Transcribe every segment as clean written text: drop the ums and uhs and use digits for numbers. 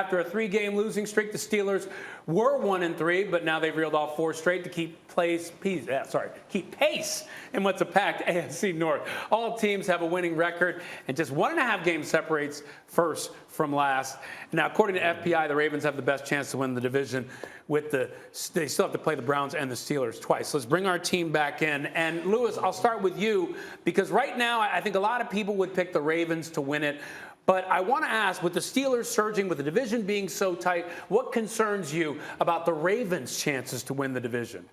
after a 3-game losing streak. The Steelers were 1-3, but now they've reeled off 4 straight to keep pace in what's a packed AFC North. All teams have a winning record, and just 1.5 games separates first from last. Now, according to FPI, the Ravens have the best chance to win the division. They still have to play the Browns and the Steelers twice. So let's bring our team back in. And Lewis, I'll start with you, because right now I think a lot of people would pick the Ravens to win it. But I want to ask, with the Steelers surging, with the division being so tight, what concerns you about the Ravens' chances to win the division?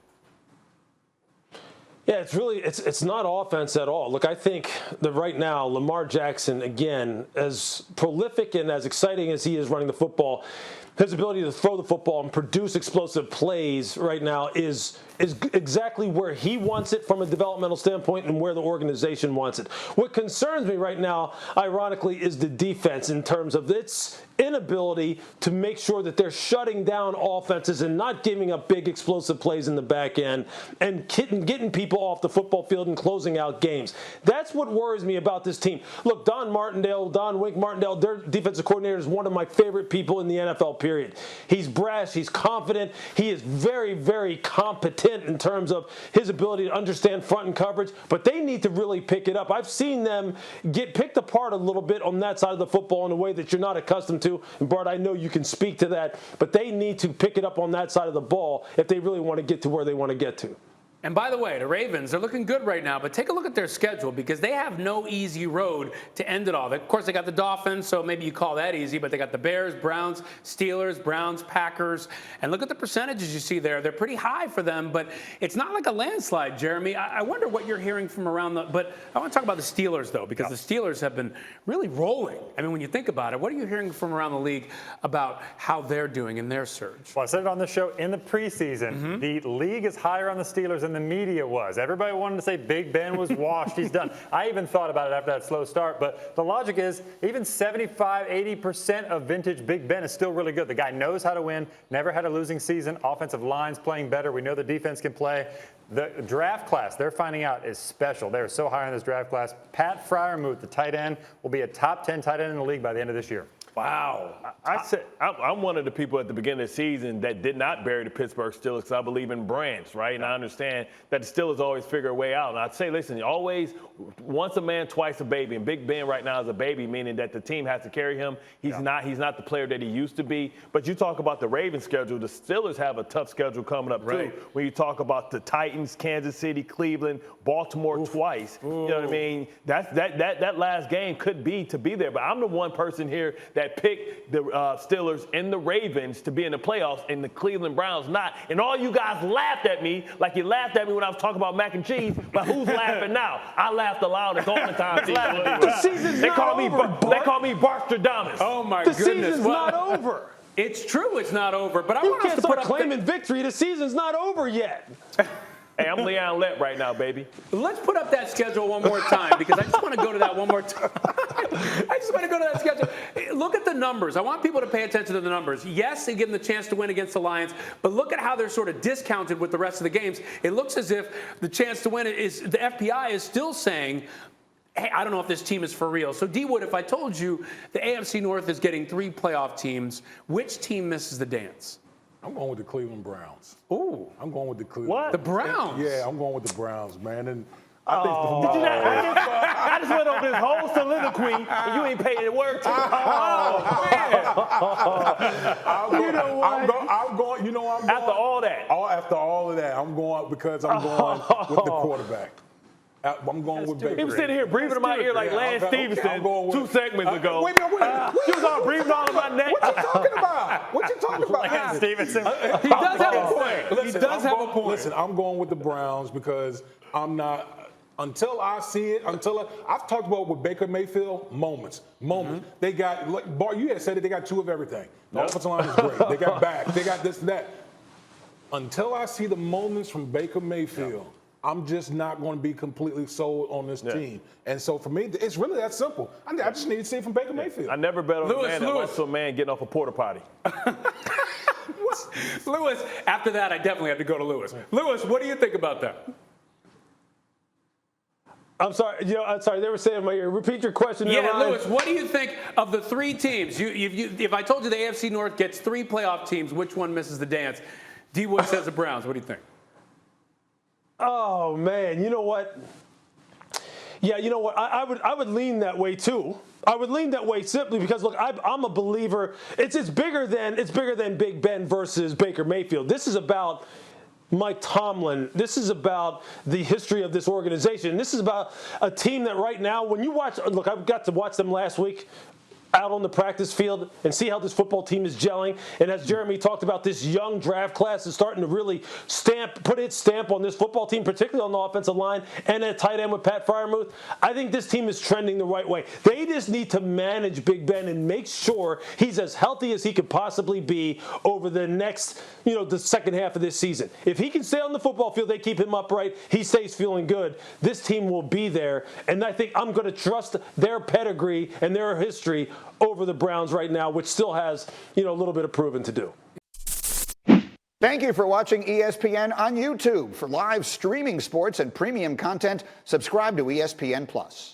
Yeah, it's not offense at all. Look, I think that right now, Lamar Jackson, again, as prolific and as exciting as he is running the football, his ability to throw the football and produce explosive plays right now is exactly where he wants it from a developmental standpoint and where the organization wants it. What concerns me right now, ironically, is the defense in terms of its inability to make sure that they're shutting down offenses and not giving up big explosive plays in the back end and getting people off the football field and closing out games. That's what worries me about this team. Look, Don Wink Martindale, their defensive coordinator, is one of my favorite people in the NFL, period. He's brash, he's confident, he is very, very competent in terms of his ability to understand front and coverage, but they need to really pick it up. I've seen them get picked apart a little bit on that side of the football in a way that you're not accustomed to. And Bart, I know you can speak to that, but they need to pick it up on that side of the ball if they really want to get to where they want to get to. And by the way, the Ravens, they're looking good right now, but take a look at their schedule, because they have no easy road to end it all. Of course, they got the Dolphins, so maybe you call that easy, but they got the Bears, Browns, Steelers, Browns, Packers. And look at the percentages you see there. They're pretty high for them, but it's not like a landslide, Jeremy. I wonder what you're hearing from around but I want to talk about the Steelers, though, because the Steelers have been really rolling. I mean, when you think about it, what are you hearing from around the league about how they're doing in their surge? Well, I said it on the show in the preseason. The league is higher on the Steelers than the media was. Everybody wanted to say Big Ben was washed. He's done. I even thought about it after that slow start. But the logic is even 75, 80% of vintage Big Ben is still really good. The guy knows how to win, never had a losing season. Offensive line's playing better. We know the defense can play. The draft class, they're finding out, is special. They're so high in this draft class. Pat Freiermuth, the tight end, will be a top 10 tight end in the league by the end of this year. Wow. I'm one of the people at the beginning of the season that did not bury the Pittsburgh Steelers because I believe in brands, right? And I understand that the Steelers always figure a way out. And I'd say, listen, always once a man, twice a baby. And Big Ben right now is a baby, meaning that the team has to carry him. He's not the player that he used to be. But you talk about the Ravens schedule, the Steelers have a tough schedule coming up too. When you talk about the Titans, Kansas City, Cleveland, Baltimore twice. You know what I mean? That last game could be to be there. But I'm the one person here that picked the Steelers and the Ravens to be in the playoffs, and the Cleveland Browns not. And all you guys laughed at me like you laughed at me when I was talking about mac and cheese, but who's laughing now? I laughed the loudest all the time. The season's they not call me over. They call me Barstradamus. Oh, my the goodness. The season's not over. It's true it's not over, but I You want can't us to put start up claiming victory. The season's not over yet. Hey, I'm Leon Lett right now, baby. Let's put up that schedule one more time, because I just want to go to that one more time. I just want to go to that schedule. Look at the numbers. I want people to pay attention to the numbers. Yes, they give them the chance to win against the Lions, but look at how they're sort of discounted with the rest of the games. It looks as if the chance to win is, the FPI is still saying, hey, I don't know if this team is for real. So, D. Wood, if I told you the AFC North is getting 3 playoff teams, which team misses the dance? I'm going with the Cleveland Browns. Ooh. I'm going with the Cleveland. What? The Browns? Yeah, I'm going with the Browns, man. And I think I just went over this whole soliloquy, and you ain't paid it word to. I'm going. You know, I'm going. After all that. After all of that, I'm going because I'm going with the quarterback. I'm going with Baker. He was sitting here breathing in my ear like Lance Stevenson 2 segments ago. Wait. You was all breathing all in my neck. What you talking about? What you talking about? Lance Stevenson. He does have a point. He does have a point. Listen, I'm going with the Browns because I'm not. Until I see it, I've talked about with Baker Mayfield, moments. They got, like Bart, you had said it, they got 2 of everything. The offensive line is great. They got back. They got this and that. Until I see the moments from Baker Mayfield, I'm just not going to be completely sold on this team. And so for me, it's really that simple. I just need to see it from Baker Mayfield. I never bet on a man that watched a man getting off a porta potty. Lewis, after that, I definitely have to go to Lewis. Lewis, what do you think about that? I'm sorry. I'm sorry. They were saying in my ear. Repeat your question. Yeah, Ryan. Lewis, what do you think of the three teams? If I told you the AFC North gets three playoff teams, which one misses the dance? D. Wood says the Browns. What do you think? Oh man, you know what? Yeah, you know what? I would lean that way too. I would lean that way simply because look, I'm a believer. It's bigger than Big Ben versus Baker Mayfield. This is about Mike Tomlin. This is about the history of this organization. This is about a team that right now, when you watch, look, I got to watch them last week out on the practice field and see how this football team is gelling. And as Jeremy talked about, this young draft class is starting to really put its stamp on this football team, particularly on the offensive line and at tight end with Pat Freiermuth. I think this team is trending the right way. They just need to manage Big Ben and make sure he's as healthy as he could possibly be over the next, the second half of this season. If he can stay on the football field, they keep him upright, he stays feeling good, this team will be there. And I think I'm going to trust their pedigree and their history over the Browns right now, which still has, a little bit of proving to do. Thank you for watching ESPN on YouTube. For live streaming sports and premium content, subscribe to ESPN+.